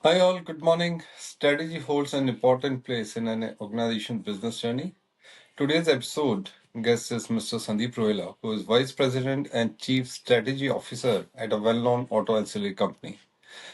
Hi all, good morning. Strategy holds an important place in an organization's business journey. Today's episode guest is Mr. Sandeep Ruhela, who is Vice President and Chief Strategy Officer at a well-known auto ancillary company.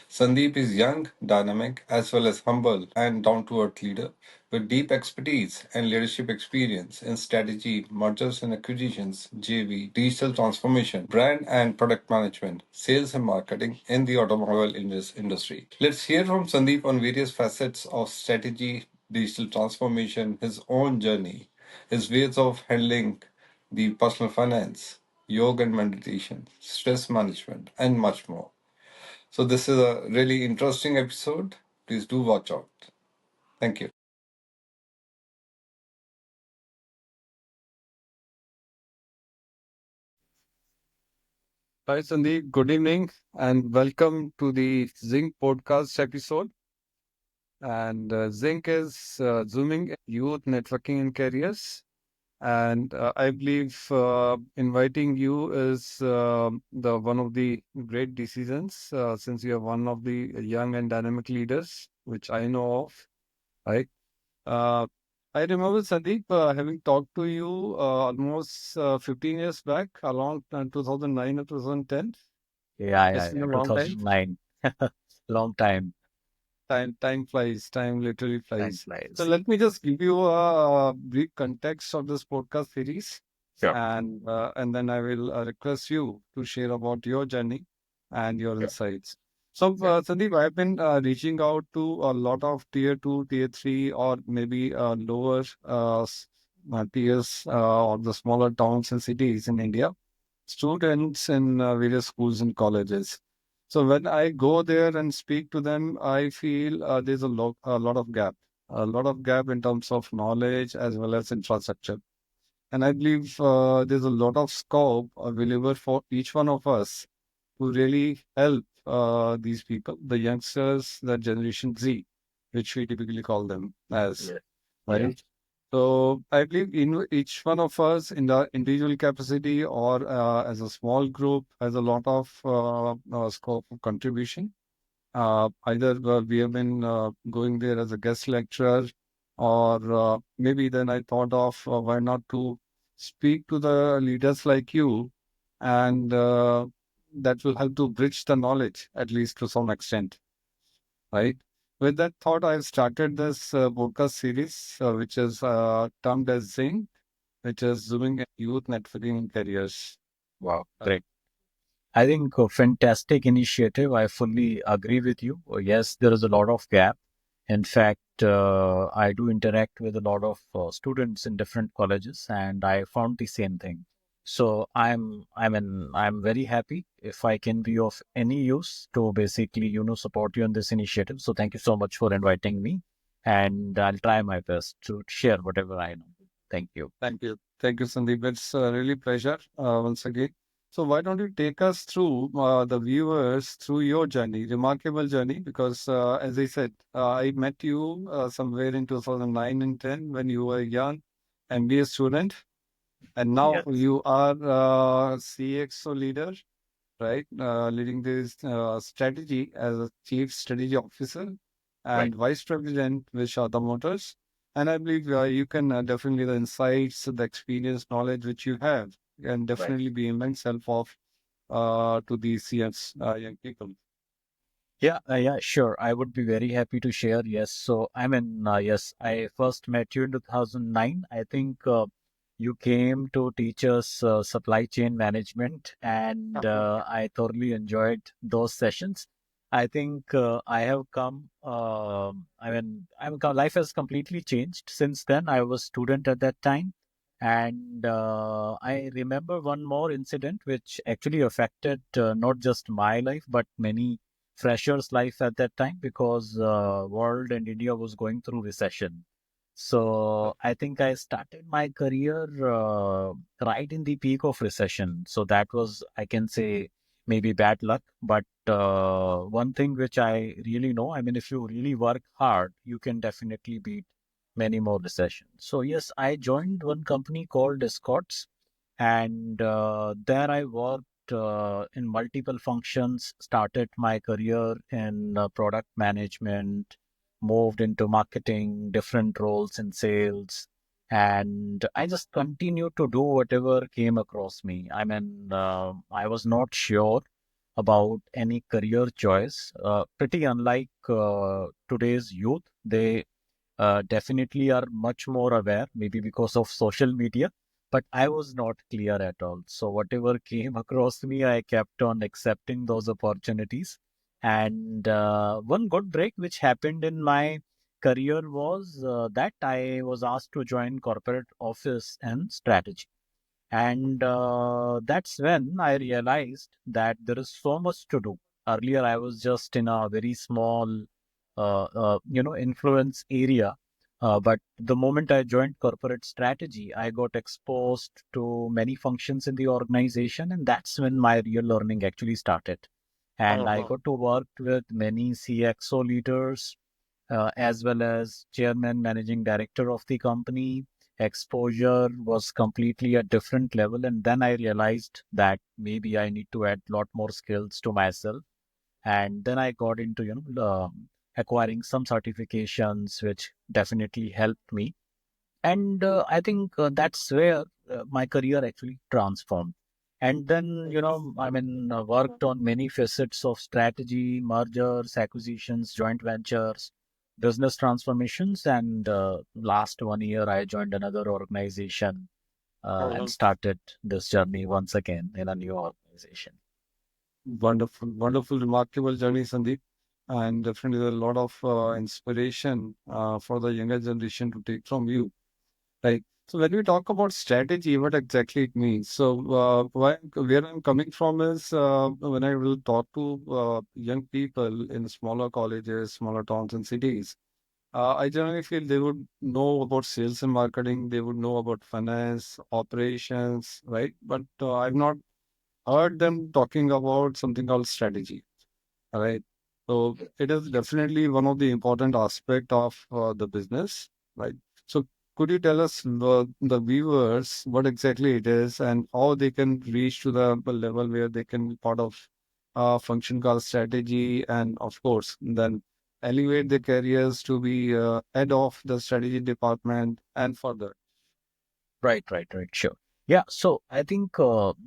Sandeep is young, dynamic, as well as humble and down-to-earth leader with deep expertise and leadership experience in strategy, mergers and acquisitions, JV, digital transformation, brand and product management, sales and marketing in the automobile industry. Let's hear from Sandeep on various facets of strategy, digital transformation, his own journey, his ways of handling the personal finance, yoga and meditation, stress management, and much more. So this is a really interesting episode. Please do watch out. Thank you. Hi, Sandeep. Good evening and welcome to the Zinc podcast episode. And Zinc is zooming youth networking and careers. And I believe inviting you is the one of the great decisions since you are one of the young and dynamic leaders, which I know of. Right. Uh, I remember Sandeep having talked to you almost 15 years back, around 2009 or 2010. It's been Yeah. a long time. 2009. Long time. Time flies. Time literally Time flies. So flies. let me just give you a brief context of this podcast series, Sure. and then I will request you to share about your journey and your insights. So, Sandeep, I've been reaching out to a lot of tier two, tier three, or maybe lower tiers or the smaller towns and cities in India, students in various schools and colleges. So when I go there and speak to them, I feel there's a lot of gap in terms of knowledge as well as infrastructure. And I believe there's a lot of scope available for each one of us to really help these people, the youngsters, the Generation Z, which we typically call them as, Yeah. Yeah. right? So I believe in each one of us in the individual capacity or as a small group has a lot of scope of contribution. Either we have been going there as a guest lecturer, or maybe then I thought of why not to speak to the leaders like you, and that will help to bridge the knowledge at least to some extent, right? With that thought, I've started this podcast series, which is termed as Zinc, which is zooming at youth networking and careers. Wow. Uh, Great. I think a fantastic initiative. I fully agree with you. Yes, there is a lot of gap. In fact, I do interact with a lot of students in different colleges, and I found the same thing. So I'm very happy if I can be of any use to basically, support you in this initiative. So thank you so much for inviting me, and I'll try my best to share whatever I know. Thank you. Thank you. Thank you, Sandeep. It's really pleasure once again. So why don't you take us through the viewers through your journey, remarkable journey? Because as I said, I met you somewhere in 2009 and 10 when you were a young MBA student, and now Yes. you are CXO leader, right? Leading this strategy as a chief strategy officer Right. and vice president with Sharda Motors. And I believe you can definitely the insights, the experience, knowledge which you have can Right. definitely be immense help of to these CS young people. Yeah, sure. I would be very happy to share. Yes. So, yes, I first met you in 2009. I think you came to teach us supply chain management, and I thoroughly enjoyed those sessions. I think I have come, life has completely changed since then. I was student at that time. And I remember one more incident which actually affected not just my life, but many freshers life at that time because world and India was going through recession. So I think I started my career right in the peak of recession. So that was, I can say, maybe bad luck. But one thing which I really know, I mean, if you really work hard, you can definitely beat many more recessions. So yes, I joined one company called Escorts, and there I worked in multiple functions, started my career in product management, moved into marketing, different roles in sales, and I just continued to do whatever came across me. I mean, I was not sure about any career choice. Pretty unlike today's youth, they definitely are much more aware, maybe because of social media, but I was not clear at all. So whatever came across me, I kept on accepting those opportunities. And one good break which happened in my career was that I was asked to join corporate office and strategy. And that's when I realized that there is so much to do. Earlier, I was just in a very small, influence area. But the moment I joined corporate strategy, I got exposed to many functions in the organization, and that's when my real learning actually started. And I Uh-huh. got to work with many CXO leaders, as well as chairman, managing director of the company. Exposure was completely a different level. And then I realized that maybe I need to add a lot more skills to myself. And then I got into, acquiring some certifications, which definitely helped me. And I think that's where my career actually transformed. And then, worked on many facets of strategy, mergers, acquisitions, joint ventures, business transformations. And last 1 year, I joined another organization and Uh-huh. started this journey once again in a new organization. Wonderful, wonderful, remarkable journey, Sandeep. And definitely a lot of inspiration for the younger generation to take from you. Right. So when we talk about strategy, what exactly it means? So where I'm coming from is when I will talk to young people in smaller colleges, smaller towns and cities, I generally feel they would know about sales and marketing, they would know about finance, operations, right? But I've not heard them talking about something called strategy. Right. So it is definitely one of the important aspect of the business, right? So could you tell us the viewers what exactly it is and how they can reach to the level where they can be part of a function called strategy and of course then elevate their careers to be head of the strategy department and further. Right. Sure. Yeah. So I think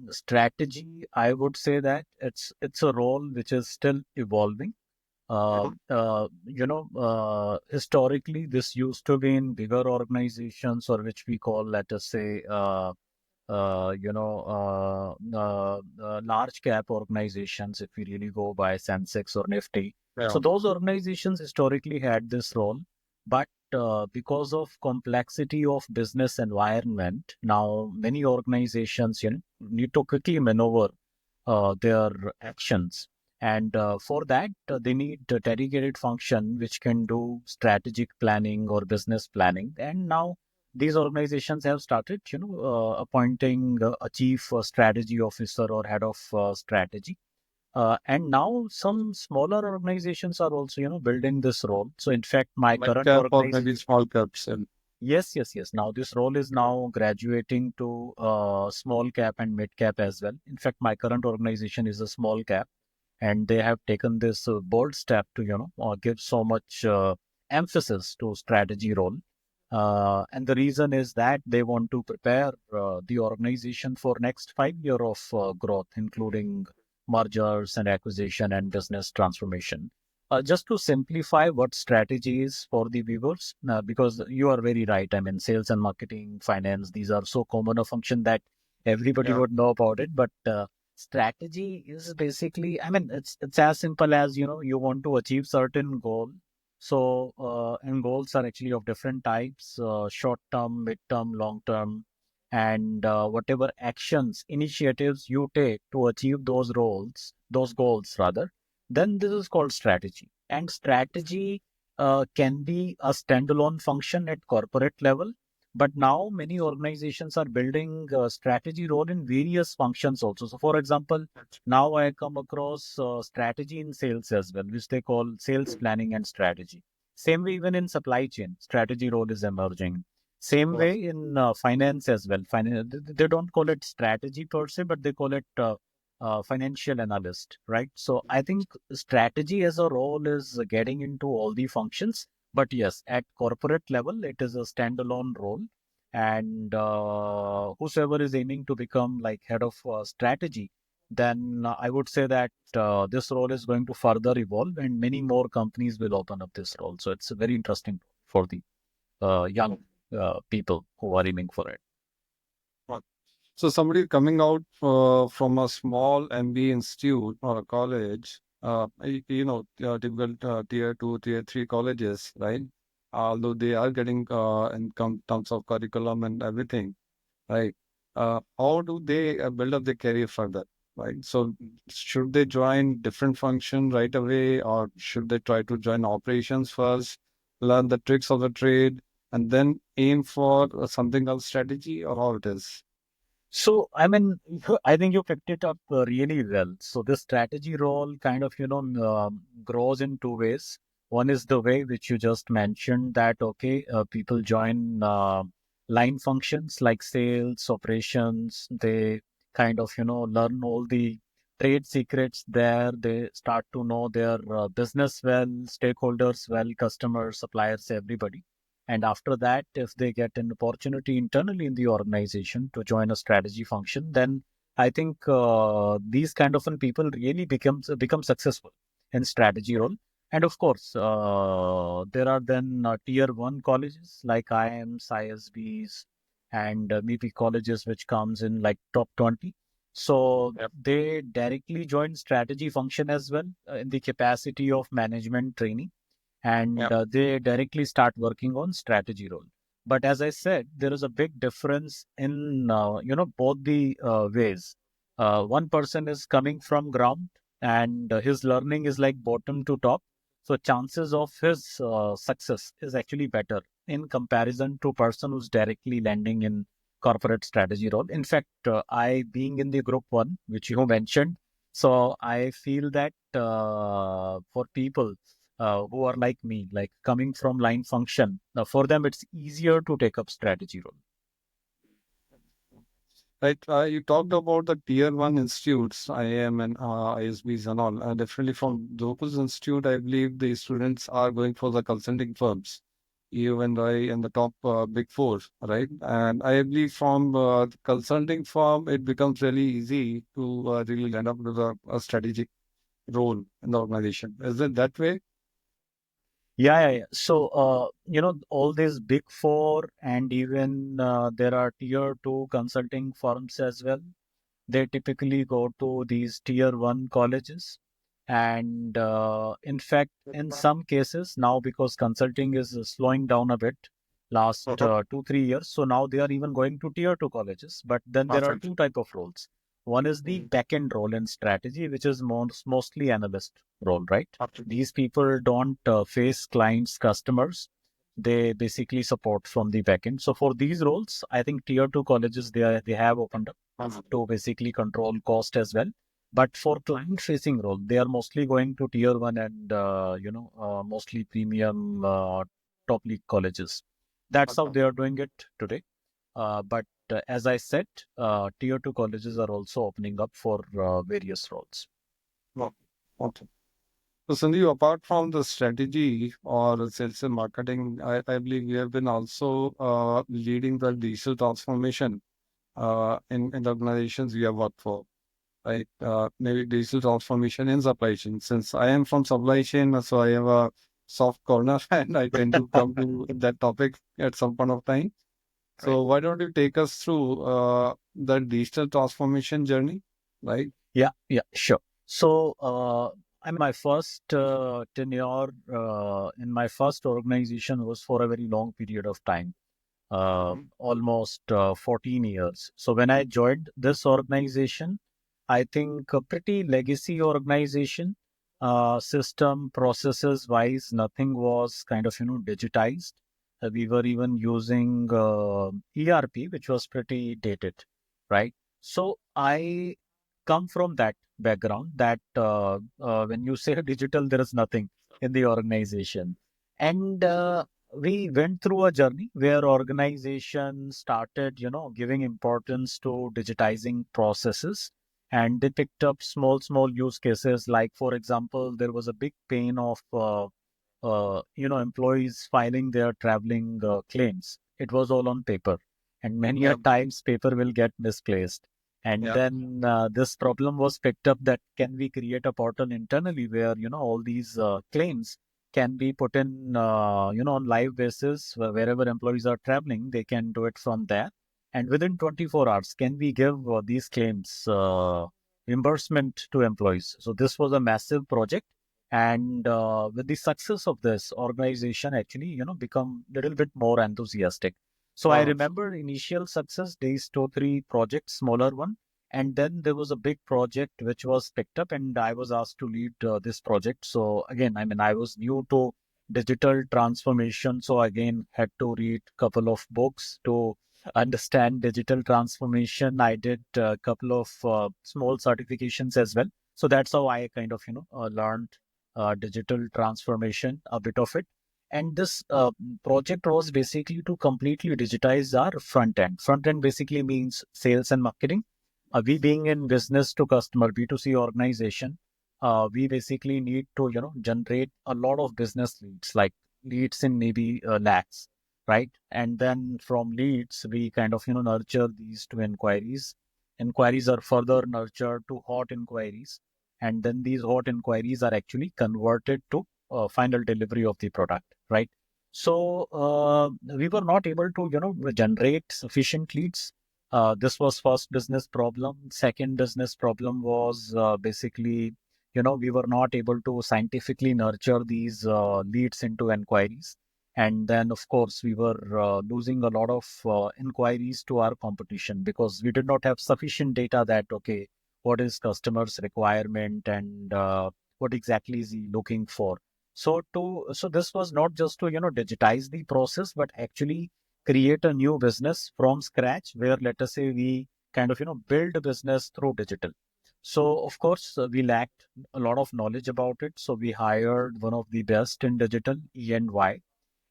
strategy, I would say that it's a role which is still evolving. Historically, this used to be in bigger organizations, or which we call, let us say, large cap organizations, if we really go by Sensex or Nifty. Yeah. So those organizations historically had this role, but because of complexity of business environment, now many organizations, need to quickly maneuver their actions. And for that, they need a dedicated function which can do strategic planning or business planning. And now these organizations have started, appointing a chief strategy officer or head of strategy. And now some smaller organizations are also, building this role. So in fact, my Mid current cap or organization, maybe small caps. And yes. Now this role is now graduating to small cap and mid cap as well. In fact, my current organization is a small cap, and they have taken this bold step to give so much emphasis to strategy role. And the reason is that they want to prepare the organization for next 5 year of growth, including mergers and acquisition and business transformation. Just to simplify what strategy is for the viewers, because you are very right. I mean, sales and marketing, finance, these are so common a function that everybody yeah, would know about it. But strategy is basically, I mean, it's as simple as, you want to achieve certain goal. So, and goals are actually of different types, short term, mid term, long term. And whatever actions, initiatives you take to achieve those goals rather, then this is called strategy. And strategy can be a standalone function at corporate level, but now many organizations are building a strategy role in various functions also. So, for example, now I come across strategy in sales as well, which they call sales planning and strategy. Same way, even in supply chain, strategy role is emerging. Same yeah. way in finance as well. Finance, they don't call it strategy per se, but they call it financial analyst, right? So I think strategy as a role is getting into all the functions, but yes, at corporate level, it is a standalone role. And whosoever is aiming to become like head of strategy, then I would say that this role is going to further evolve and many more companies will open up this role. So it's very interesting for the young people who are aiming for it. Right. So somebody coming out from a small MBA institute or a college, typical tier two, tier three colleges, right? Although they are getting in terms of curriculum and everything, right? How do they build up their career further, right? So should they join different function right away, or should they try to join operations first, learn the tricks of the trade, and then aim for something else strategy, or how it is? So, I mean, I think you picked it up really well. So, this strategy role kind of, grows in two ways. One is the way which you just mentioned that, okay, people join line functions like sales, operations. They kind of, learn all the trade secrets there. They start to know their business well, stakeholders well, customers, suppliers, everybody. And after that, if they get an opportunity internally in the organization to join a strategy function, then I think these kind of people really become successful in strategy role. And of course, there are then tier one colleges like IIMs, ISBs, and maybe colleges which comes in like top 20. So Yep. they directly join strategy function as well in the capacity of management training, and Yep. they directly start working on strategy role. But as I said, there is a big difference in both the ways. One person is coming from ground, and his learning is like bottom to top, so chances of his success is actually better in comparison to person who's directly landing in corporate strategy role. In fact, I being in the group one which you mentioned, so I feel that for people who are like me, like coming from line function. Now, for them, it's easier to take up strategy role. Right. You talked about the tier one institutes, IIM and ISBs and all. Definitely from those institute, I believe the students are going for the consulting firms, you and I, and the top big four, right? And I believe from the consulting firm, it becomes really easy to really land up with a strategic role in the organization. Is it that way? Yeah, yeah, yeah. So, all these big four and even there are tier two consulting firms as well. They typically go to these tier one colleges. And in fact, in some cases now, because consulting is slowing down a bit last Uh-huh. 2, 3 years, so now they are even going to tier two colleges. But then there are Perfect. two type of roles. One is the back end role in strategy, which is mostly analyst role, right? Absolutely. These people don't face clients, customers. They basically support from the back end. So for these roles, I think tier two colleges they have opened up to basically control cost as well. But for client facing role, they are mostly going to tier one and mostly premium top league colleges. That's how they are doing it today. But as I said, tier two colleges are also opening up for various roles. Wow. Okay. So, Sandeep, apart from the strategy or sales and marketing, I believe we have been also leading the digital transformation in the organizations we have worked for, right? Maybe digital transformation in supply chain. Since I am from supply chain, so I have a soft corner and I tend to come to that topic at some point of time. Right. So, why don't you take us through the digital transformation journey, right? Yeah, yeah, sure. So, I mean, my first tenure in my first organization was for a very long period of time, almost 14 years. So when I joined this organization, I think a pretty legacy organization, system processes wise, nothing was kind of, digitized. We were even using ERP, which was pretty dated, right? So I come from that background that when you say digital, there is nothing in the organization. And we went through a journey where organization started, giving importance to digitizing processes. and they picked up small use cases. Like, for example, there was a big pain of employees filing their traveling claims. It was all on paper, and many a Yeah. times paper will get misplaced. And Yeah. then this problem was picked up, that can we create a portal internally where all these claims can be put in on live basis, wherever employees are traveling, they can do it from there. And within 24 hours, can we give these claims reimbursement to employees? So this was a massive project, and with the success of this, organization actually become a little bit more enthusiastic. So I Uh, remember initial success, these 2 3 projects, smaller one, and then there was a big project which was picked up, and I was asked to lead this project. So again, I mean, I was new to digital transformation, so again had to read couple of books to understand digital transformation. I did a couple of small certifications as well. So that's how I kind of learned digital transformation, a bit of it. And this project was basically to completely digitize our front end. Front end basically means sales and marketing. We being in business to customer B2C organization, we basically need to generate a lot of business leads, like leads in maybe lakhs, right? And then from leads, we kind of nurture these to inquiries. Inquiries are further nurtured to hot inquiries, and then these hot inquiries are actually converted to final delivery of the product, right? So we were not able to generate sufficient leads. This was first business problem. Second business problem was basically we were not able to scientifically nurture these leads into inquiries. And then, of course, we were losing a lot of inquiries to our competition, because we did not have sufficient data that, okay, what is customer's requirement, and what exactly is he looking for. So this was not just to digitize the process, but actually create a new business from scratch, where, let us say, we kind of build a business through digital. So of course we lacked a lot of knowledge about it, so we hired one of the best in digital, E&Y,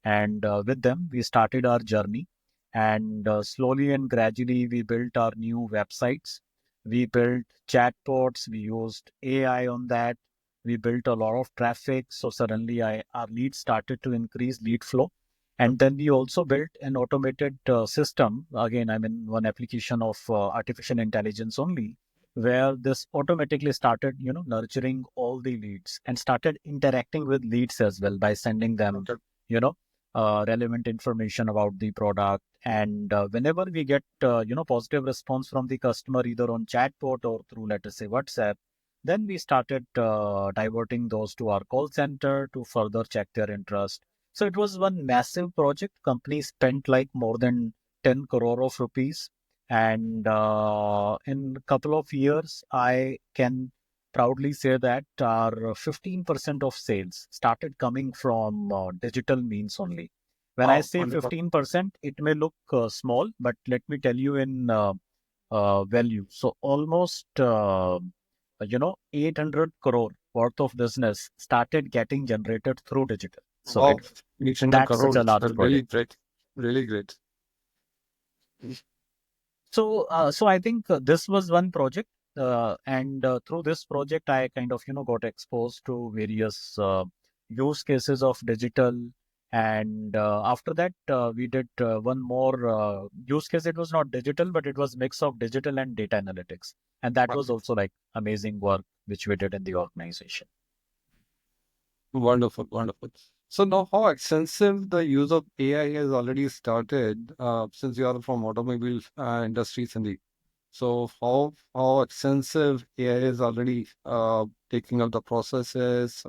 and with them we started our journey. And slowly and gradually we built our new websites. We built chatbots, we used AI on that. We built a lot of traffic, so suddenly our leads started to increase, lead flow. And then we also built an automated system, again, I mean, one application of artificial intelligence only, where this automatically started nurturing all the leads, and started interacting with leads as well by sending them okay. you know relevant information about the product. And whenever we get positive response from the customer, either on chatbot or through, let us say, WhatsApp, then we started diverting those to our call center to further check their interest. So it was one massive project. Company spent like more than 10 crore of rupees. And in a couple of years, I can proudly say that our 15% of sales started coming from digital means only. When I Oh, say wonderful. 15%, it may look small, but let me tell you in value. So almost 800 crore worth of business started getting generated through digital. So Wow, 800 that's such a crores. large Really project. great. Really great. So I think this was one project, and through this project, I kind of got exposed to various use cases of digital. And after that, we did one more use case. It was not digital, but it was mix of digital and data analytics, and that was also like amazing work which we did in the organization. Wonderful, wonderful. So now how extensive the use of AI has already started, since you are from automobile industry, Sandeep. So how extensive AI is already taking up the processes,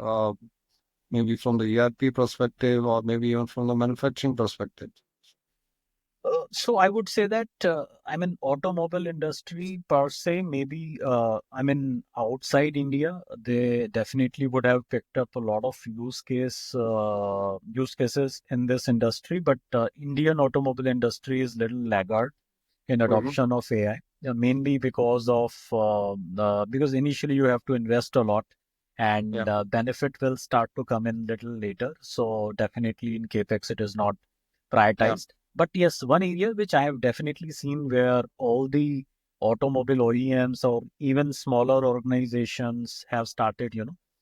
maybe from the ERP perspective or maybe even from the manufacturing perspective. So I would say that I mean, automobile industry per se, maybe I mean, outside India, they definitely would have picked up a lot of use cases in this industry. But Indian automobile industry is little laggard in Hmm. adoption of AI, mainly because of because initially you have to invest a lot, Yeah, and benefit will start to come in little later. So definitely in capex it is not yeah. prioritized. But yes, one area which I have definitely seen where all the automobile OEMs or even smaller organizations have started,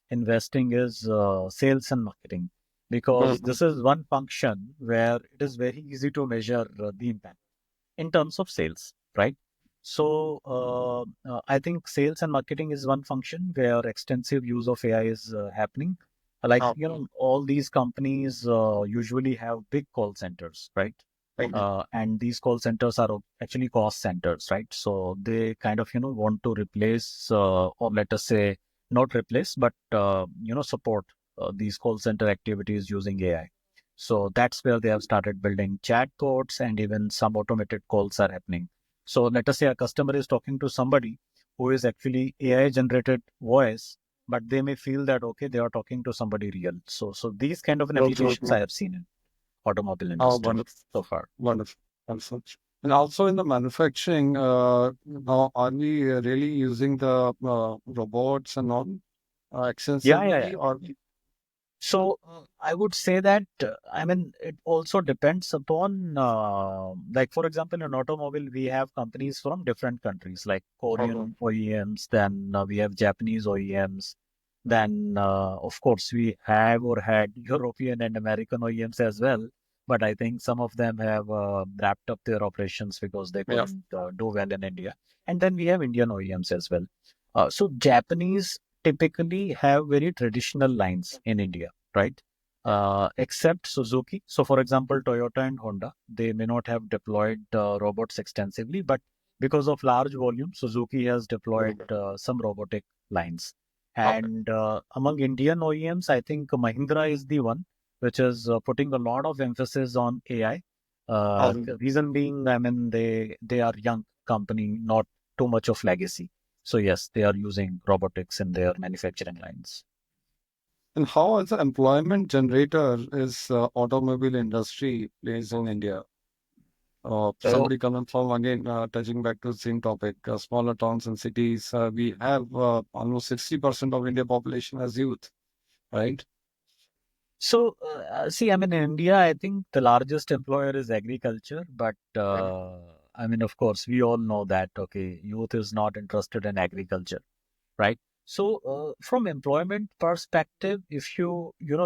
investing is sales and marketing, because Mhm. this is one function where it is very easy to measure the impact in terms of sales, right? So I think sales and marketing is one function where extensive use of AI is happening. Like, all these companies usually have big call centers, right? And these call centers are actually cost centers, right? So they kind of, want to replace, or let us say, not replace, but, support these call center activities using AI. So that's where they have started building chatbots, and even some automated calls are happening. So let us say a customer is talking to somebody who is actually AI generated voice, but they may feel that, okay, they are talking to somebody real. So these kind of an applications I have seen in automobile Oh, industry wonderful. so far. Wonderful. Wonderful. And also in the manufacturing, now are we really using the robots and all Yeah, yeah, yeah. extensively, or? So I would say that I mean it also depends upon like, for example, in automobile we have companies from different countries like Okay. Korean OEMs, then we have Japanese OEMs, then of course we have or had European and American OEMs as well. But I think some of them have wrapped up their operations because they Yeah. couldn't do well in India. And then we have Indian OEMs as well. So Japanese typically have very traditional lines in India, right? Except Suzuki. So, for example, Toyota and Honda, they may not have deployed robots extensively, but because of large volume, Suzuki has deployed Okay. some robotic lines. Okay. And among Indian OEMs, I think Mahindra is the one which is putting a lot of emphasis on AI. Um, Reason being, I mean, they are young company, not too much of legacy. So yes, they are using robotics in their manufacturing lines. and how as an employment generator is automobile industry plays in India? So, Somebody coming from again, touching back to the same topic, smaller towns and cities, we have almost 60% of India population as youth, right? see, I mean, in India, I think the largest employer is agriculture, but I mean, of course, we all know that, okay, youth is not interested in agriculture, right? So, from employment perspective, if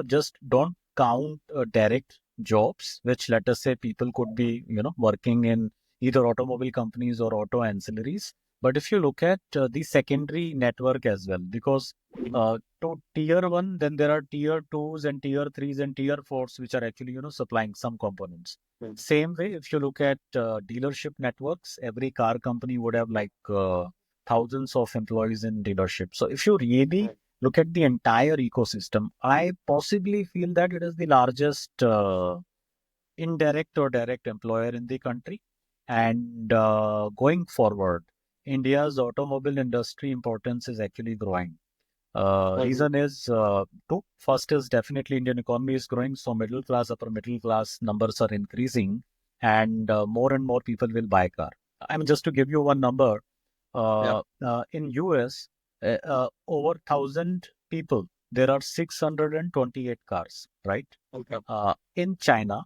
just don't count direct jobs, which let us say people could be, working in either automobile companies or auto ancillaries. But if you look at the secondary network as well, because to tier one, then there are tier twos and tier threes and tier fours, which are actually, supplying some components. Mm. Same way, if you look at dealership networks, every car company would have like thousands of employees in dealership. So if you really look at the entire ecosystem, I possibly feel that it is the largest indirect or direct employer in the country. And going forward, India's automobile industry importance is actually growing. Reason is two. First is definitely Indian economy is growing, so middle class, upper middle class numbers are increasing, and more people will buy a car. I mean, just to give you one number, Yeah. in US, over 1,000 people, there are 628 cars, right? Okay. In China,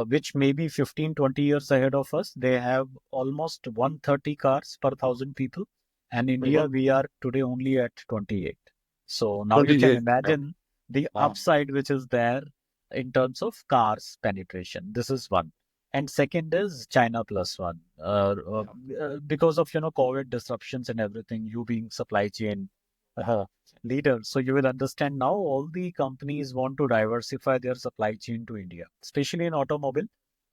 which may be 15, 20 years ahead of us, they have almost 130 cars per 1,000 people. And India, Mhm. we are today only at 28. So now you can 28. Yeah. imagine the Wow. upside which is there in terms of cars penetration. This is one. And second is China plus one. Yeah. Because of, COVID disruptions and everything, you being supply chain uh, leader. So you will understand now all the companies want to diversify their supply chain to India, especially in automobile.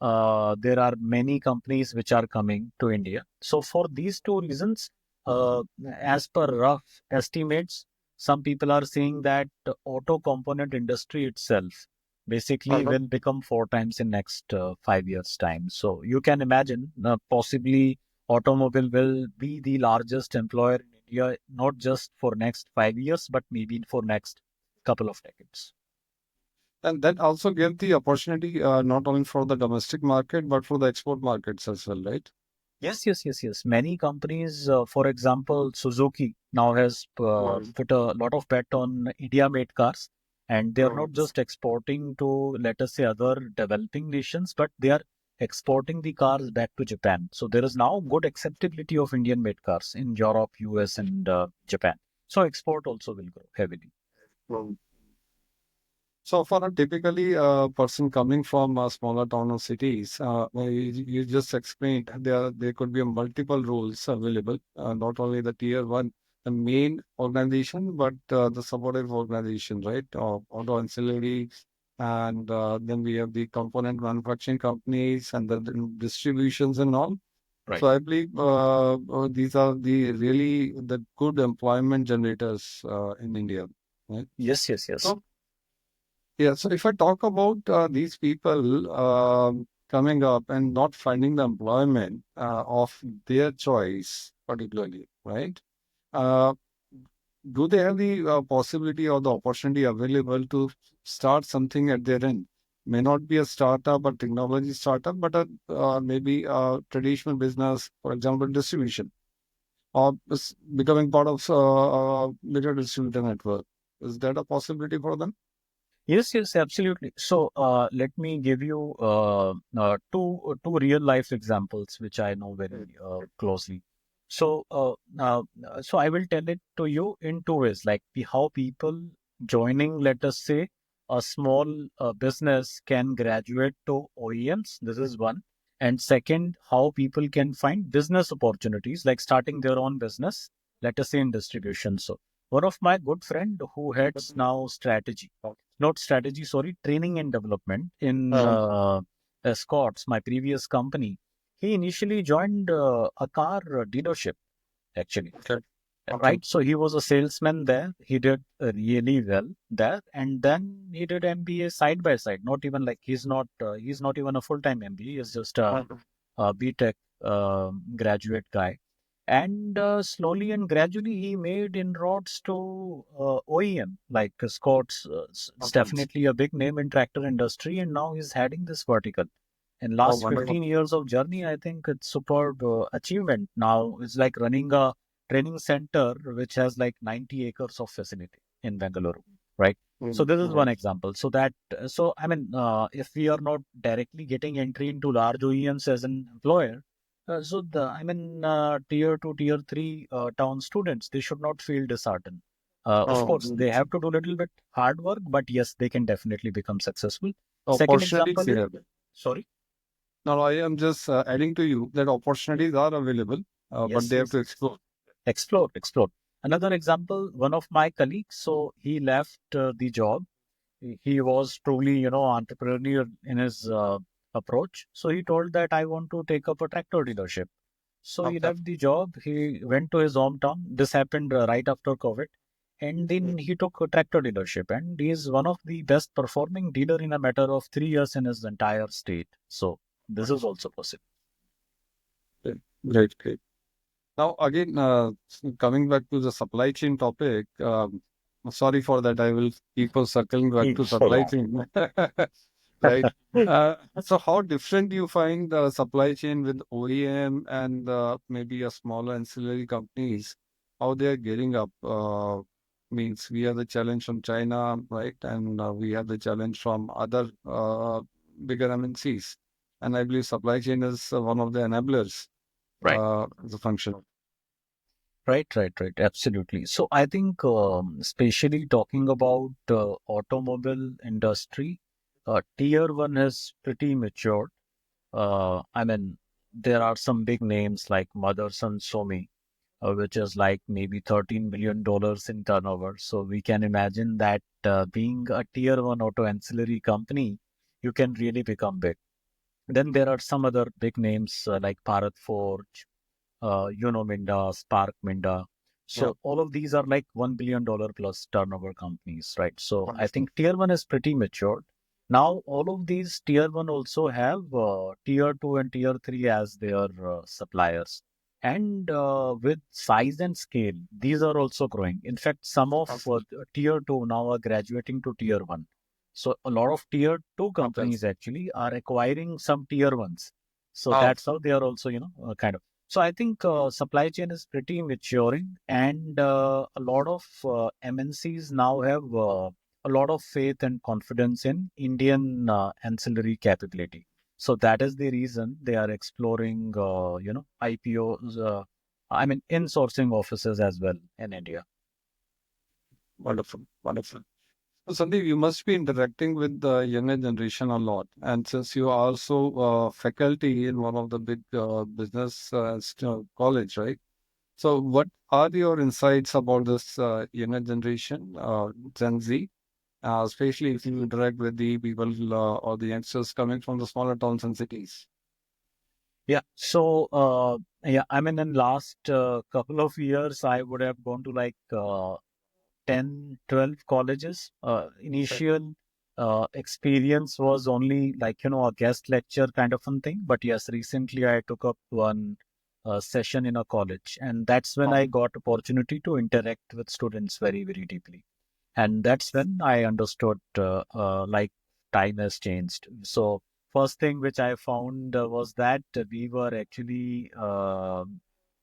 There are many companies which are coming to India. So for these two reasons, as per rough estimates, some people are saying that the auto component industry itself basically Uh-huh. will become four times in next 5 years time. So you can imagine possibly automobile will be the largest employer in India, not just for next 5 years, but maybe for next couple of decades. And that also give the opportunity not only for the domestic market, but for the export markets as well, right? Yes, yes, yes, yes. Many companies, for example, Suzuki now has Mhm. put a lot of bet on India-made cars, and they are Mhm. not just exporting to, let us say, other developing nations, but they are exporting the cars back to Japan. So there is now good acceptability of Indian made cars in Europe, US, and Japan. So export also will grow heavily. Mm. So for a typically person coming from a smaller town or cities, you just explained there could be multiple roles available, not only the tier one, the main organization, but the supportive organization, right? Auto ancillary, and then we have the component manufacturing companies and the distributions and all. Right. So I believe these are the really the good employment generators in India, right? Yes, yes, yes. So yeah, so if I talk about these people coming up and not finding the employment of their choice, particularly, right? Uh, do they have the possibility or the opportunity available to start something at their end? May not be a startup or technology startup, but maybe a traditional business, for example, distribution, or becoming part of a bigger distributor network. Is that a possibility for them? Yes, yes, absolutely. So let me give you two real life examples which I know very closely. So so I will tell it to you in two ways, like how people joining, let us say, a small business can graduate to OEMs. This is one, and second, how people can find business opportunities, like starting their own business, let us say in distribution. So one of my good friend who heads now strategy, not strategy, sorry, training and development in Scott's, my previous company. He initially joined a car dealership, actually. Okay. Okay. Right. So he was a salesman there. He did really well there, and then he did MBA side by side. Not even like he's not even a full time MBA. He's just a BTech graduate guy. And slowly and gradually, he made inroads to OEM, like Scott's. It's Okay. definitely a big name in tractor industry, and now he's heading this vertical. In Oh, last wonderful. 15 years of journey, I think it's superb achievement. Now it's like running a training center which has like 90 acres of facility in Bangalore, right? So Mm, this is one right. example. So that so I mean, if we are not directly getting entry into large OEMs as an employer, so the I mean tier two, tier three town students, they should not feel disheartened. Of Oh, course, they have to do a little bit hard work, but yes, they can definitely become successful. Second opportunities example is here. sorry. Now, I am just adding to you that opportunities are available, but Yes, they have yes. to explore. Explore, explore. Another example, one of my colleagues, so he left the job. He was truly, entrepreneurial in his approach. So he told that I want to take up a tractor dealership. So he Okay. left the job. He went to his hometown. This happened right after COVID. And then he took a tractor dealership. And he is one of the best performing dealer in a matter of 3 years in his entire state. So this is also possible. Okay. Great, great. Now, again, coming back to the supply chain topic, sorry for that. I will keep on circling back to supply Yeah. chain. Right. So how different do you find the supply chain with OEM and maybe a smaller ancillary companies, how they are gearing up? Means we have the challenge from China, right? And we have the challenge from other bigger MNCs. And I believe supply chain is one of the enablers Right. as a function. Right, right, right. Absolutely. So I think, especially talking about automobile industry, tier one is pretty matured. I mean, there are some big names like Motherson Somi, which is like maybe $13 billion in turnover. So we can imagine that being a tier one auto ancillary company, you can really become big. Then there are some other big names like Bharat Forge, Minda, Spark Minda. Yeah. So all of these are like $1 billion plus turnover companies, right? So I Wonderful. think tier one is pretty matured. Now all of these tier one also have tier two and tier three as their suppliers. And with size and scale, these are also growing. In fact, some of Awesome. tier two now are graduating to tier one. So a lot of tier two Okay. companies actually are acquiring some tier ones. So Oh, that's how they are also, kind of. So I think supply chain is pretty maturing, and a lot of MNCs now have a lot of faith and confidence in Indian ancillary capability. So that is the reason they are exploring, IPOs. I mean, insourcing offices as well in India. Wonderful, wonderful. So, Sandeep, you must be interacting with the younger generation a lot. And since you are also faculty in one of the big business college, right? So, what are your insights about this younger generation, Gen Z, especially if you interact with the people or the youngsters coming from the smaller towns and cities? Yeah. So, yeah, I mean, in last couple of years, I would have gone to like 10, 12 colleges. Okay. Initial experience was only like, a guest lecture kind of a thing. But yes, recently I took up one session in a college, and that's when I got opportunity to interact with students very, very deeply. And that's when I understood like time has changed. So first thing which I found was that we were actually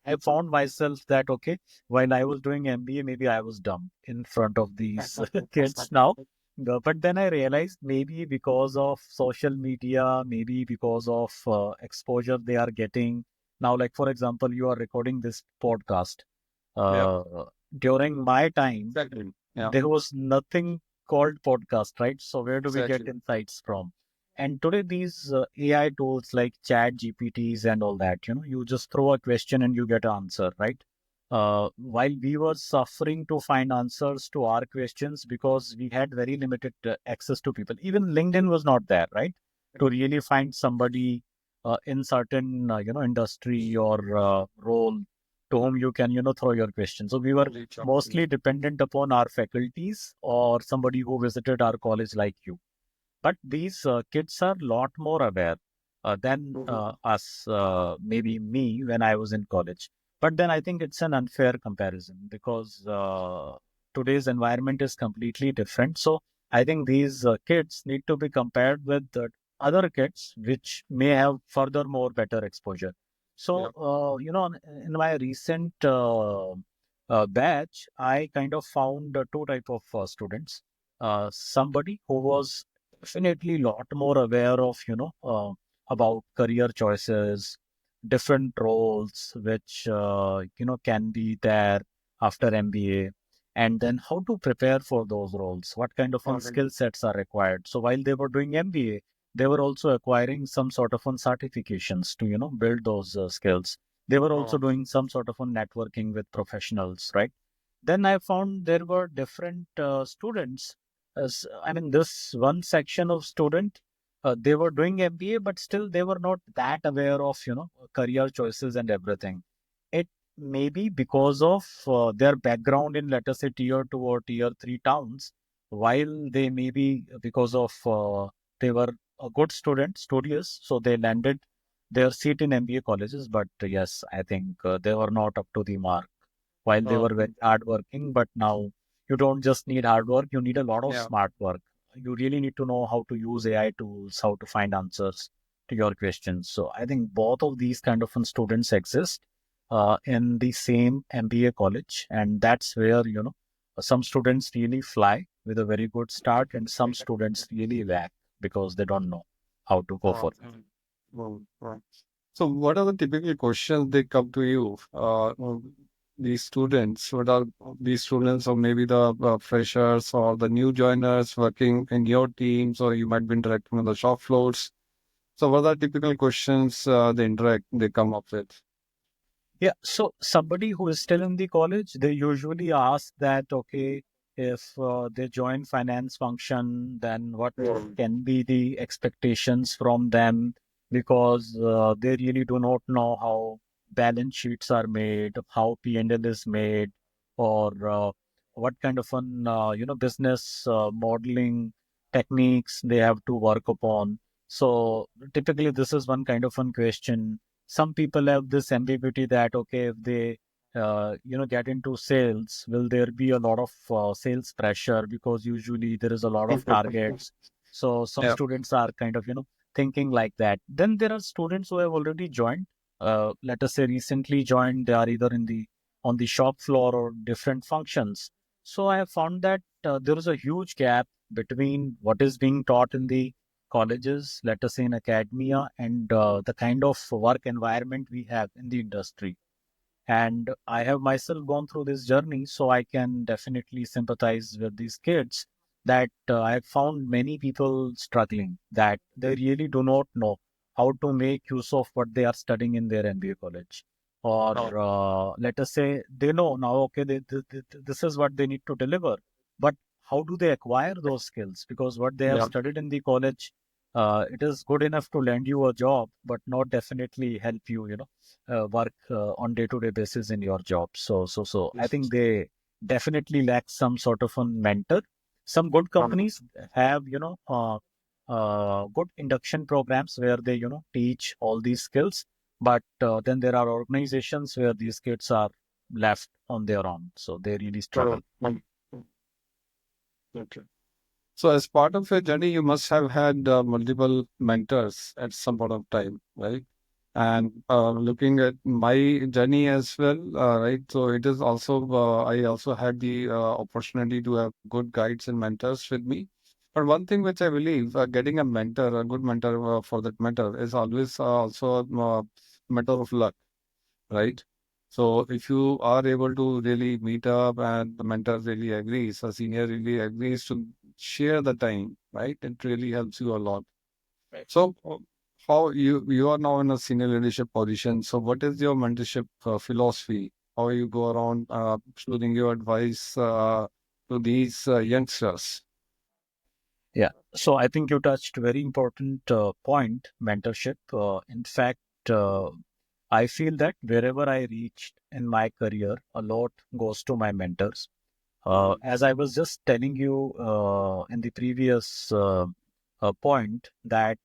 I found myself that okay, while I was doing MBA, maybe I was dumb in front of these kids now. But then I realized maybe because of social media, maybe because of exposure they are getting now. Like for example, you are recording this podcast. Yeah, Uh, During my time, exactly. Yeah, there was nothing called podcast, right? So where do we get exactly. insights from? And today these AI tools like Chat GPTs and all that, you just throw a question and you get an answer, right? While we were suffering to find answers to our questions because we had very limited access to people, even LinkedIn was not there, right? To really find somebody in certain industry or role to whom you can throw your question. So we were Reach out. mostly dependent upon our faculties or somebody who visited our college like you. But these kids are a lot more aware than us, maybe me when I was in college. But then I think it's an unfair comparison because today's environment is completely different. So I think these kids need to be compared with other kids which may have further more better exposure. Yeah. So, in my recent batch, I kind of found two type of students. Somebody who was definitely a lot more aware of about career choices, different roles which can be there after MBA, and then how to prepare for those roles, what kind of skill sets are required. So while they were doing MBA, they were also acquiring some sort of certifications to build those skills. They were also doing some sort of networking with professionals, right? Then I found there were different students. As I mean, this one section of student, they were doing MBA, but still they were not that aware of career choices and everything. It may be because of their background in, let us say, tier two or tier three towns, while they may be because of they were a good student, studious, so they landed their seat in MBA colleges. But yes, I think they were not up to the mark while they Oh, were very hardworking. But now you don't just need hard work, you need a lot of yeah. smart work. You really need to know how to use AI tools, how to find answers to your questions. So I think both of these kind of students exist in the same MBA college. And that's where, some students really fly with a very good start and some students really lack because they don't know how to go for it. Wow. So, what are the typical questions they come to you? These students, what are these students, or maybe the freshers or the new joiners working in your teams, or you might be interacting on the shop floors. So, what are typical questions they come up with? Yeah, so somebody who is still in the college, they usually ask that, okay, if they join finance function, then what can be the expectations from them? Because they really do not know how balance sheets are made, how P&L is made, or what kind of an business modeling techniques they have to work upon. So typically, this is one kind of one question. Some people have this ambiguity that okay, if they get into sales, will there be a lot of sales pressure because usually there is a lot of targets. So some Yeah. students are kind of thinking like that. Then there are students who have already joined, let us say recently joined. They are either in the on the shop floor or different functions. So I have found that there is a huge gap between what is being taught in the colleges, let us say in academia, and the kind of work environment we have in the industry. And I have myself gone through this journey, so I can definitely sympathize with these kids that I have found many people struggling, that they really do not know how to make use of what they are studying in their MBA college. Or let us say they know now, okay, this is what they need to deliver. But how do they acquire those skills? Because what they have Yeah. studied in the college, it is good enough to land you a job, but not definitely help you, work on day-to-day basis in your job. So I think they definitely lack some sort of a mentor. Some good companies have, good induction programs where they, teach all these skills. But then there are organizations where these kids are left on their own. So they really struggle. Okay. So, as part of your journey, you must have had multiple mentors at some point of time, right? And looking at my journey as well, right? So, it is also, I also had the opportunity to have good guides and mentors with me. But one thing which I believe, getting a mentor, a good mentor for that matter, is always also a matter of luck, right? So if you are able to really meet up and the mentor really agrees, a senior really agrees to share the time, right? It really helps you a lot. Right. So how you are now in a senior leadership position. So what is your mentorship philosophy? How you go around sharing your advice to these youngsters? Yeah. So I think you touched very important point, mentorship. In fact, uh, I feel that wherever I reached in my career, a lot goes to my mentors. As I was just telling you in the previous point, that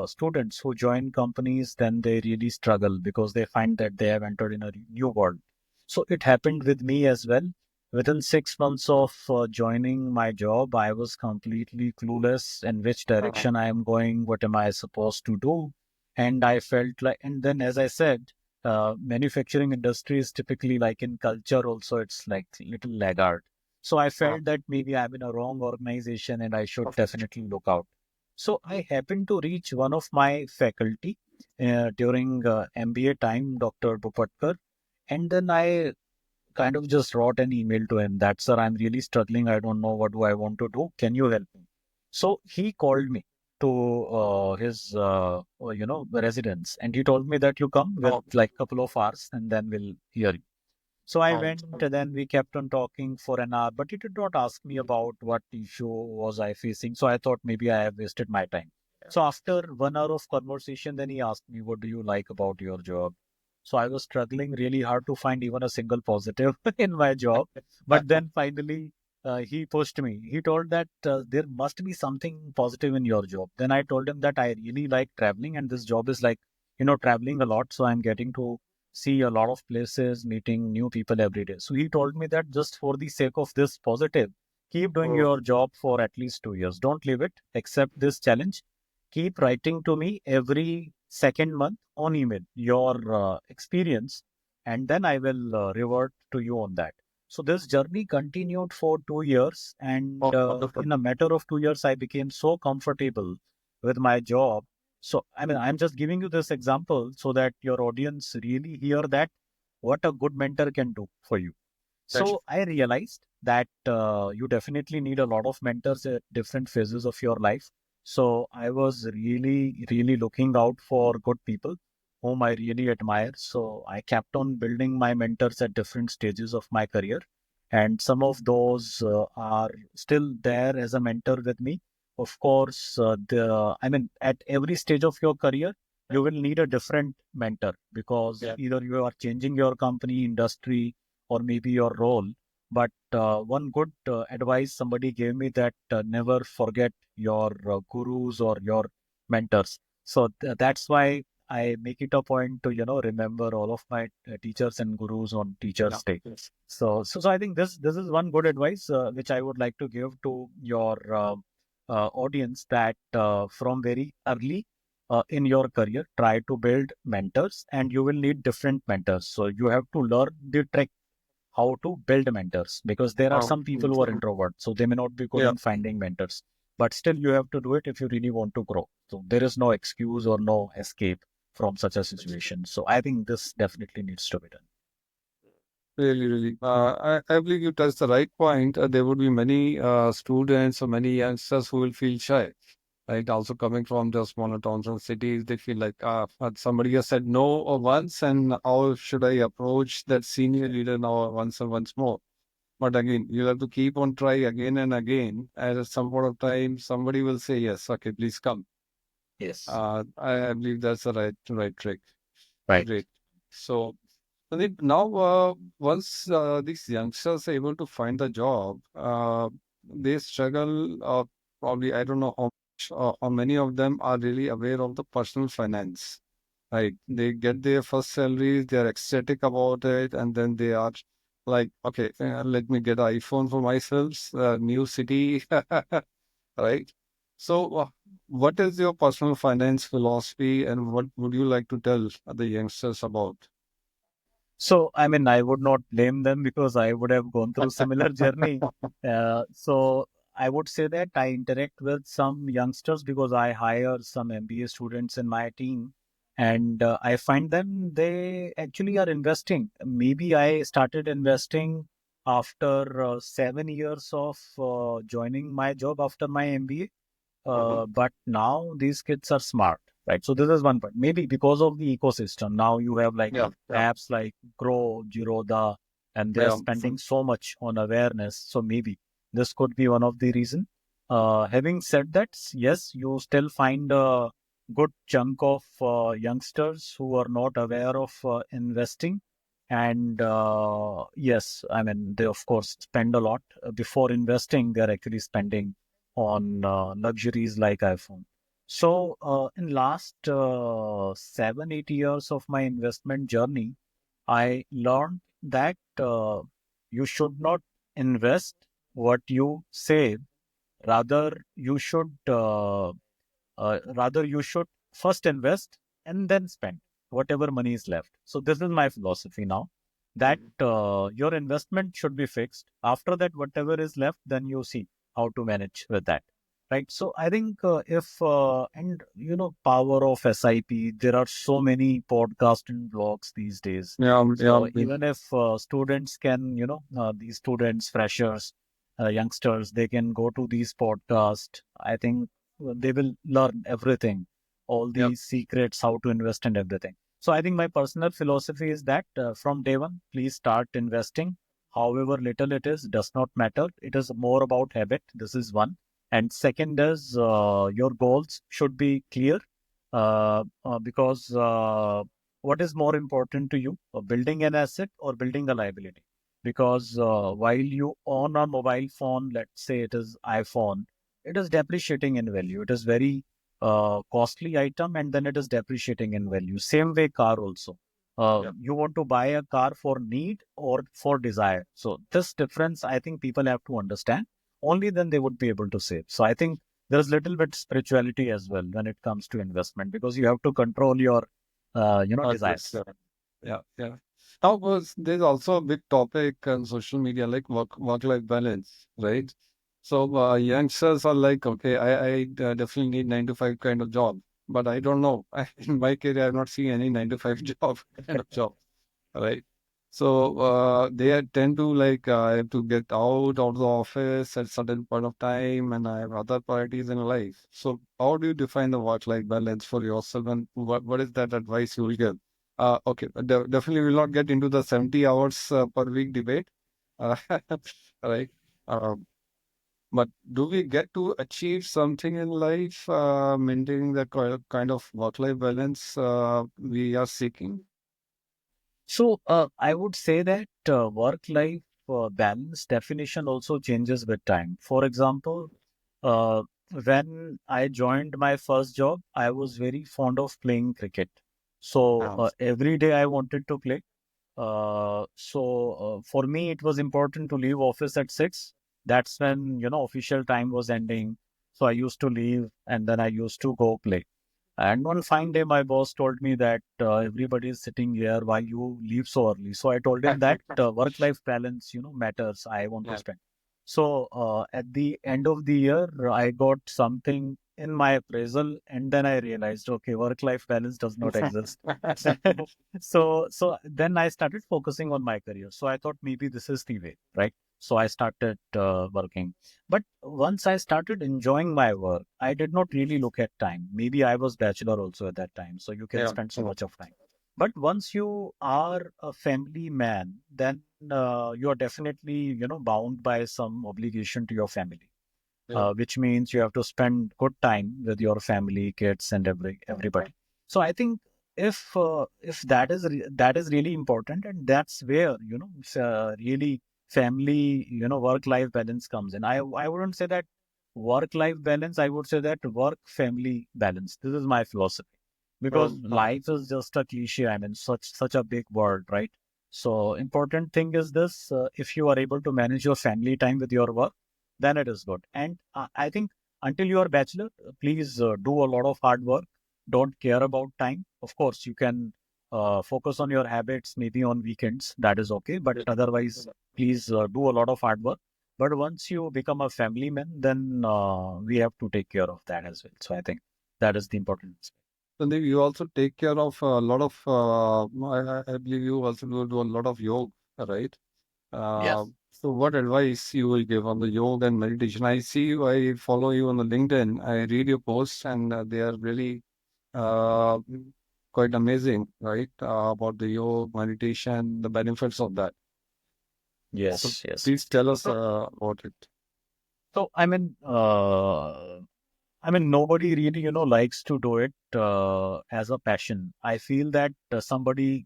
students who join companies, then they really struggle because they find that they have entered in a new world. So it happened with me as well. Within 6 months of joining my job, I was completely clueless in which direction I am going, what am I supposed to do. And I felt like, and then as I said, manufacturing industry is typically like in culture also, it's like little laggard. So I felt that maybe I'm in a wrong organization and I should definitely look out. So I happened to reach one of my faculty during MBA time, Dr. Bupatkar, and then I kind of just wrote an email to him that, sir, I'm really struggling. I don't know what do I want to do. Can you help me? So he called me to his, residence, and he told me that you come with like couple of hours and then we'll hear you. So I went, and then we kept on talking for an hour, but he did not ask me about what issue was I facing. So I thought maybe I have wasted my time. So after 1 hour of conversation, then he asked me, what do you like about your job? So I was struggling really hard to find even a single positive in my job. But then finally, he pushed me. He told that there must be something positive in your job. Then I told him that I really like traveling, and this job is like, traveling a lot. So I'm getting to see a lot of places, meeting new people every day. So he told me that just for the sake of this positive, keep doing your job for at least 2 years. Don't leave it. Accept this challenge. Keep writing to me every second month on email your experience, and then I will revert to you on that. So this journey continued for 2 years, and in a matter of 2 years, I became so comfortable with my job. So, I mean, I'm just giving you this example so that your audience really hear that what a good mentor can do for you. So I realized that you definitely need a lot of mentors at different phases of your life. So I was really, really looking out for good people whom I really admire. So I kept on building my mentors at different stages of my career. And some of those are still there as a mentor with me. Of course, at every stage of your career, you will need a different mentor because either you are changing your company, industry, or maybe your role. But one good advice somebody gave me, that never forget your gurus or your mentors. So that's why I make it a point to remember all of my teachers and gurus on Teachers' Day. So I think this is one good advice which I would like to give to your audience, that from very early in your career, try to build mentors, and you will need different mentors. So you have to learn the trick how to build mentors, because there are some people who are introverts, so they may not be good in finding mentors. but still you have to do it if you really want to grow. So there is no excuse or no escape from such a situation. So I think this definitely needs to be done. Really, really. I believe you touched the right point. There would be many students or many youngsters who will feel shy, right? Also coming from just smaller towns and cities, they feel like somebody has said no once, and how should I approach that senior leader now once and once more? But again, you'll have to keep on try again and again. And at some point of time, somebody will say yes. Okay, please come. Yes. I believe that's the right trick. Right. Great. So Sandeep, now, once these youngsters are able to find a job, they struggle. Probably, I don't know how much, how many of them are really aware of the personal finance. Right? They get their first salaries, they are ecstatic about it, and then they are like, okay, let me get an iPhone for myself, new city, right? So, what is your personal finance philosophy, and what would you like to tell the youngsters about? So, I mean, I would not blame them because I would have gone through similar journey. So I would say that I interact with some youngsters because I hire some MBA students in my team, and I find them they actually are investing. Maybe I started investing after 7 years of joining my job after my MBA, Mhm. but now these kids are smart, right? So this is one point. Maybe because of the ecosystem, now you have like Yeah, yeah, apps like Grow, Jiroda, and they are yeah. spending so much on awareness. So maybe this could be one of the reason. Having said that, yes, you still find a good chunk of youngsters who are not aware of investing. And yes, I mean, they of course spend a lot before investing. They're actually spending on luxuries like iPhone. So in last 7, 8 years of my investment journey, I learned that you should not invest what you save. Rather you should first invest and then spend whatever money is left. So this is my philosophy now, that Mhm. your investment should be fixed. After that, whatever is left, then you see how to manage with that. Right. So I think if and power of SIP, there are so many podcasts and blogs these days. Yeah, yeah, So even if students can, these students, freshers, youngsters, they can go to these podcasts. I think they will learn everything, all yeah, the secrets, how to invest and everything. So I think my personal philosophy is that from day one, please start investing. However little it is, does not matter. It is more about habit. This is one. And second is your goals should be clear, because what is more important to you, building an asset or building a liability? Because while you own a mobile phone, let's say it is iPhone, it is depreciating in value. It is very costly item, and then it is depreciating in value. Same way, car also. yeah. You want to buy a car for need or for desire. So this difference, I think people have to understand. Only then they would be able to save. So I think there's little bit spirituality as well when it comes to investment, because you have to control your, Yes, desires. yeah, yeah, yeah. Now, there's also a big topic on social media like work-life balance, right? So, youngsters are like, okay, I definitely need 9 to 5 kind of job, but I don't know. In my career, I've not seen any 9 to 5 job kind of job. Right. So they tend to like I have to get out of the office at certain point of time, and I have other priorities in life. So how do you define the work-life balance for yourself, and what is that advice you will give? Okay, definitely will not get into the 70 hours per week debate, uh, right? Um, but do we get to achieve something in life, maintaining the kind of work-life balance we are seeking? So I would say that work-life balance definition also changes with time. For example, uh, when I joined my first job, I was very fond of playing cricket. So Um, every day I wanted to play. For me, it was important to leave office at 6. That's when, official time was ending. So I used to leave and then I used to go play. And one fine day, my boss told me that everybody is sitting here while you leave so early. So I told him that work-life balance, matters. I want to yeah. spend. So at the end of the year, I got something in my appraisal, and then I realized, okay, work-life balance does not exist. So then I started focusing on my career. So I thought maybe this is the way, right? So I started working. But once I started enjoying my work, I did not really look at time. Maybe I was bachelor also at that time, so you can Yeah. spend so Yeah. much of time. But once you are a family man, then you are definitely, bound by some obligation to your family, Yeah. which means you have to spend good time with your family, kids, and everybody. So I think if that is really important, and that's where really family, work life balance comes in. I wouldn't say that work life balance. I would say that work family balance. This is my philosophy, because life is just a cliche. I mean, such a big word, right? So important thing is this: if you are able to manage your family time with your work, then it is good. And I think until you are bachelor, please do a lot of hard work. Don't care about time. Of course, you can focus on your habits maybe on weekends. That is okay. But otherwise, please do a lot of hard work. But once you become a family man, then we have to take care of that as well. So I think that is the important aspect. Sandeep, you also take care of a lot of, I believe you also do a lot of yoga, right? Uh, Yes. so what advice you will give on the yoga and meditation? I see you, I follow you on the LinkedIn. I read your posts and they are really uh, quite amazing, right? About the yoga, meditation, the benefits of that. So Yes, yes. please tell us So, about it. so I mean, nobody really, likes to do it as a passion. I feel that somebody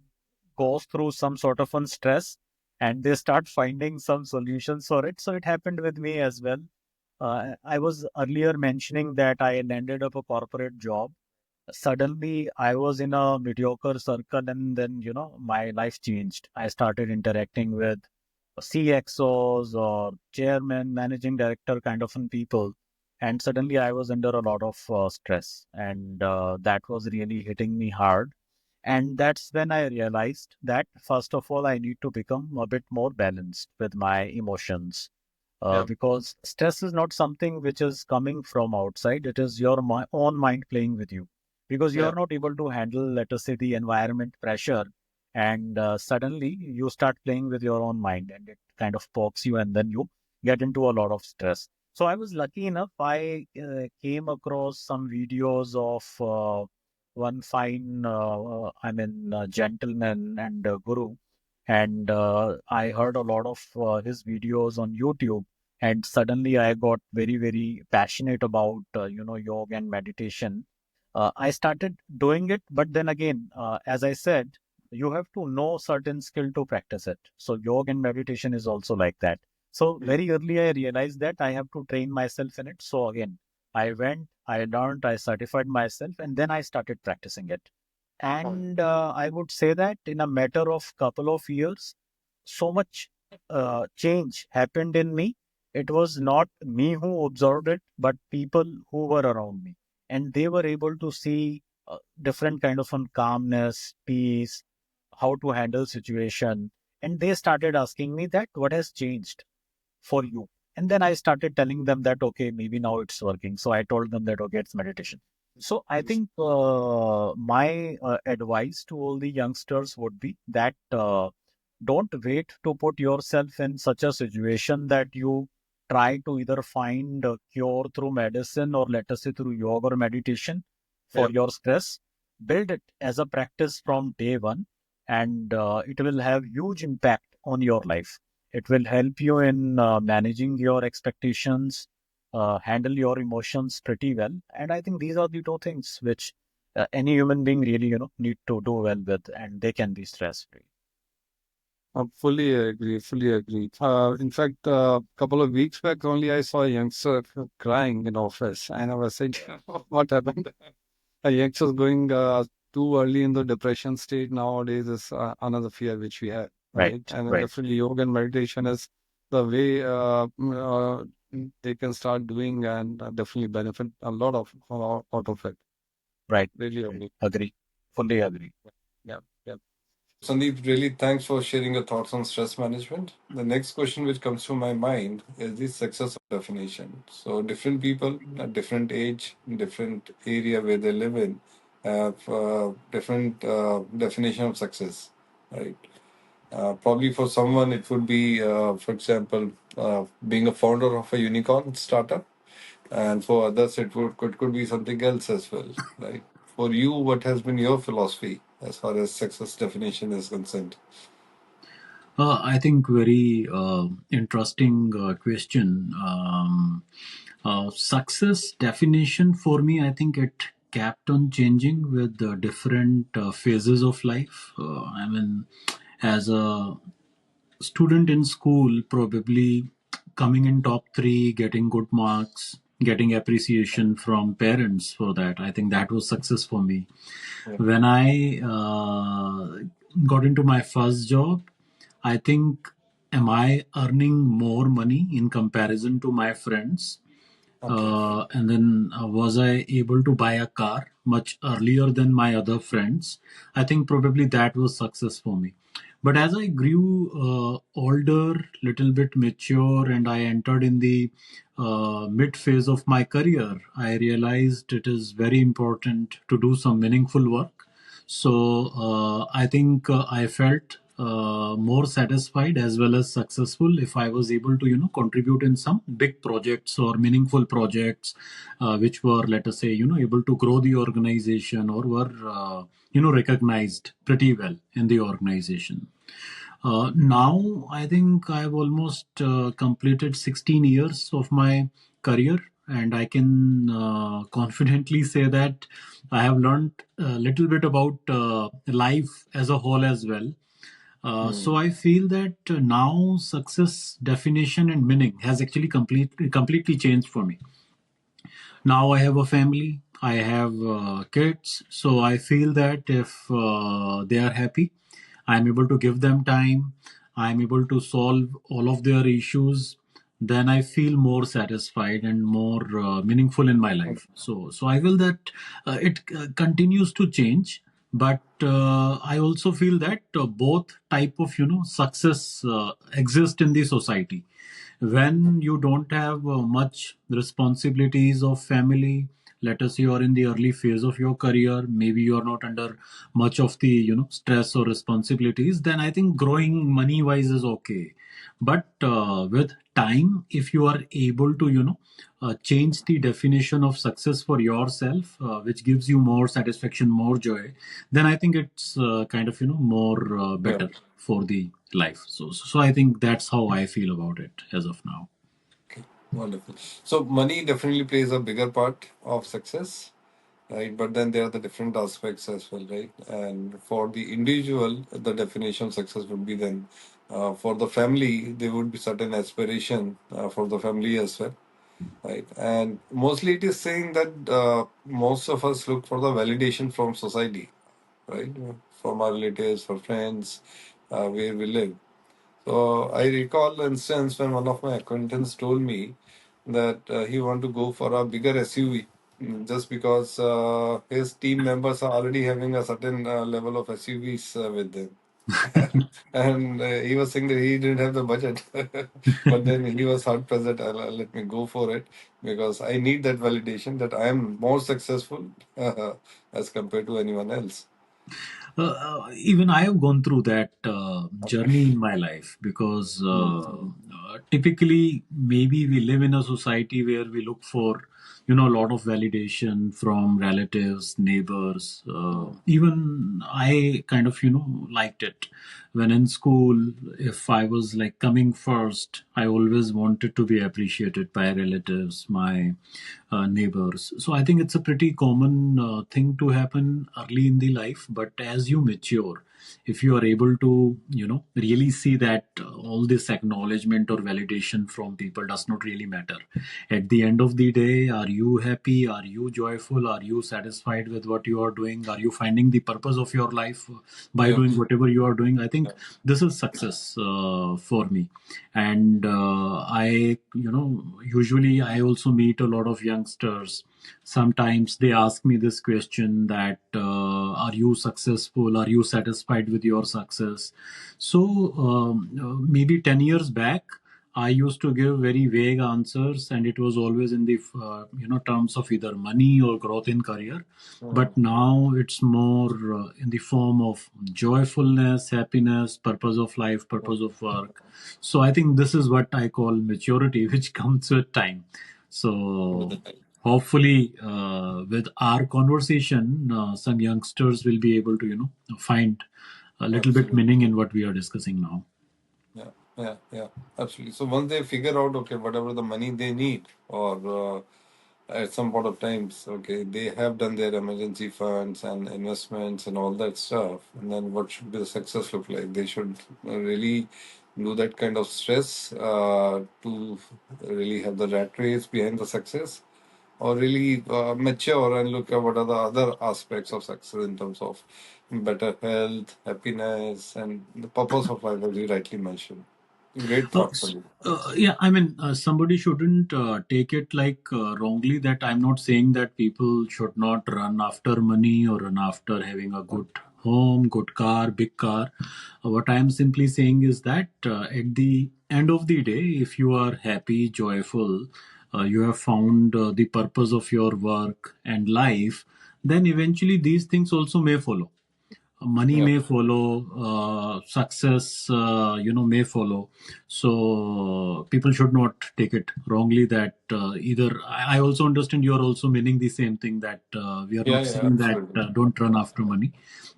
goes through some sort of un stress and they start finding some solutions for it. So it happened with me as well. I was earlier mentioning that I landed up a corporate job. Suddenly, I was in a mediocre circle, and then, my life changed. I started interacting with CXOs or chairman, managing director kind of people. And suddenly I was under a lot of stress, and that was really hitting me hard. And that's when I realized that, first of all, I need to become a bit more balanced with my emotions, Yeah, because stress is not something which is coming from outside. It is your own mind playing with you, because you yeah. are not able to handle, let us say, the environment pressure, and suddenly you start playing with your own mind, and it kind of pokes you, and then you get into a lot of stress. So I was lucky enough. I came across some videos of one fine, gentleman and guru, and I heard a lot of his videos on YouTube, and suddenly I got very, very passionate about yoga and meditation. I started doing it, but then again, as I said, you have to know certain skill to practice it. So yoga and meditation is also like that. So very early I realized that I have to train myself in it. So again, I went, I learned, I certified myself, and then I started practicing it. And I would say that in a matter of couple of years, so much change happened in me. It was not me who observed it, but people who were around me, and they were able to see different kind of calmness, peace, how to handle situation, and they started asking me that what has changed for you. And then I started telling them that, okay, maybe now it's working. So I told them that, okay, it's meditation. So I think my advice to all the youngsters would be that don't wait to put yourself in such a situation that you try to either find a cure through medicine, or let us say through yoga or meditation for Yeah. your stress. Build it as a practice from day one, and it will have huge impact on your life. It will help you in managing your expectations, handle your emotions pretty well. And I think these are the two things which any human being really, need to do well with, and they can be stress free. I fully agree. Fully agree. In fact, a couple of weeks back only, I saw a youngster crying in office, and I was saying, "What happened?" A youngster going too early in the depression state nowadays is another fear which we have, Right, right? And then right, definitely yoga and meditation is the way they can start doing and definitely benefit a lot of out of it. right. Really agree. Agree. Fully agree. Yeah, yeah. Sandeep, really thanks for sharing your thoughts on stress management. The next question which comes to my mind is the success definition. So different people at different age, different area where they live in have different definition of success, right? Probably for someone it would be, for example, being a founder of a unicorn startup, and for others it could be something else as well, right? For you, what has been your philosophy as far as success definition is concerned? I think very interesting question. Success definition for me, I think it kept on changing with the different phases of life. I mean, as a student in school, probably coming in top three, getting good marks, getting appreciation from parents for that. I think that was success for me. Yeah. When I got into my first job, I think, am I earning more money in comparison to my friends? Okay. And then was I able to buy a car much earlier than my other friends? I think probably that was success for me. But as I grew older, little bit mature, and I entered in the mid phase of my career, I realized it is very important to do some meaningful work. So I think I felt more satisfied as well as successful if I was able to, contribute in some big projects or meaningful projects, which were, let us say, able to grow the organization or were, recognized pretty well in the organization. Now, I think I've almost completed 16 years of my career, and I can confidently say that I have learned a little bit about life as a whole as well. So Hmm. I feel that now success definition and meaning has actually completely changed for me. Now I have a family, I have kids, so I feel that if they are happy, I'm able to give them time, I'm able to solve all of their issues, then I feel more satisfied and more meaningful in my life. So I feel that it continues to change, but I also feel that both type of success exist in the society. When you don't have much responsibilities of family, let us say you're in the early phase of your career, maybe you're not under much of the stress or responsibilities, then I think growing money wise is okay. But with time, if you are able to change the definition of success for yourself, which gives you more satisfaction, more joy, then I think it's kind of more Yeah. better for the life. So I think that's how I feel about it as of now. Okay. Wonderful. So money definitely plays a bigger part of success, right? But then there are the different aspects as well, right? And for the individual, the definition of success would be then, for the family, there would be certain aspiration for the family as well, right? And mostly it is saying that most of us look for the validation from society, right? From our relatives, from friends, where we live. So I recall an instance when one of my acquaintance told me that he want to go for a bigger SUV, just because his team members are already having a certain level of SUVs with them. And he was saying that he didn't have the budget, but then he was hard pressed that let me go for it because I need that validation that I am more successful as compared to anyone else. Even I have gone through that Okay. journey in my life because Hmm. typically maybe we live in a society where we look for a lot of validation from relatives, neighbors. Hmm. Even I kind of liked it when in school. If I was like coming first, I always wanted to be appreciated by relatives, my neighbors. So I think it's a pretty common thing to happen early in the life. But as you mature, if you are able to, really see that all this acknowledgement or validation from people does not really matter. At the end of the day, are you happy? Are you joyful? Are you satisfied with what you are doing? Are you finding the purpose of your life by Yeah. doing whatever you are doing? I think Yeah. this is success for me. And I usually I also meet a lot of youngsters. Sometimes they ask me this question that are you successful? Are you satisfied with your success? So maybe 10 years back, I used to give very vague answers, and it was always in the terms of either money or growth in career. Mm. But now it's more in the form of joyfulness, happiness, purpose of life, purpose of work. So I think this is what I call maturity, which comes with time. With So the time. hopefully, with our conversation, some youngsters will be able to find a little bit Absolutely. meaning in what we are discussing now. Yeah, yeah, absolutely. So once they figure out, okay, whatever the money they need, or at some point of times, okay, they have done their emergency funds and investments and all that stuff, and then what should be the success look like? They should really do that kind of stress to really have the rat race behind the success, or really mature and look at what are the other aspects of success in terms of better health, happiness, and the purpose of life, as you rightly mentioned. Great thoughts, Sandeep. Yeah, I mean, somebody shouldn't take it like wrongly that I'm not saying that people should not run after money or run after having a good home, good car, big car. What I'm simply saying is that at the end of the day, if you are happy, joyful, you have found the purpose of your work and life, then eventually these things also may follow. Money Yeah, may follow, success may follow. So people should not take it wrongly that either I also understand you are also meaning the same thing, that we are not yeah, saying that absolutely. don't run after money,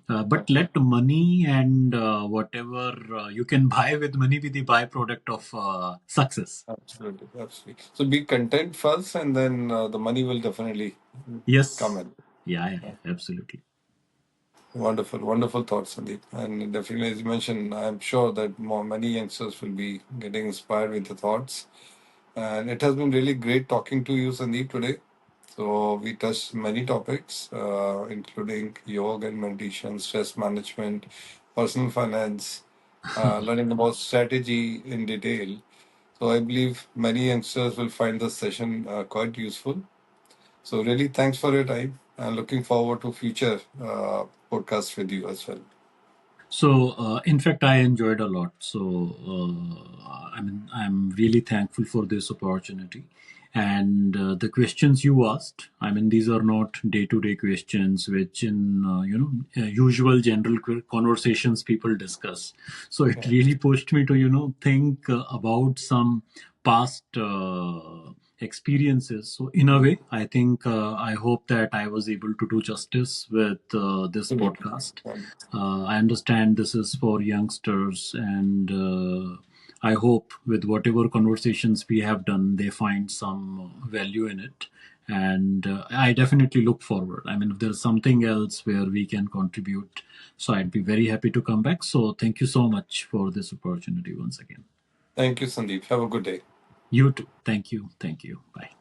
but let money and whatever you can buy with money be the byproduct of success. Absolutely, absolutely. So be content first, and then the money will definitely come Yes. in. Yeah, yeah, yeah, absolutely. Wonderful, wonderful thoughts, Sandeep. And definitely, as you mentioned, I'm sure that many youngsters will be getting inspired with the thoughts. And it has been really great talking to you, Sandeep, today. So we touched many topics, including yoga and meditation, stress management, personal finance, learning about strategy in detail. So I believe many youngsters will find this session quite useful. So really, thanks for your time, and looking forward to future podcasts with you as well. So, in fact, I enjoyed a lot. So, I mean, I'm really thankful for this opportunity. And the questions you asked, I mean, these are not day-to-day questions, which in usual general conversations people discuss. So it Yeah. really pushed me to think about some past experiences. So in a way, I think I hope that I was able to do justice with this Absolutely. podcast. I understand this is for youngsters, and I hope with whatever conversations we have done, they find some value in it. And I definitely look forward. I mean, if there's something else where we can contribute, so I'd be very happy to come back. So thank you so much for this opportunity once again. Thank you, Sandeep. Have a good day. You too. Thank you. Thank you. Bye.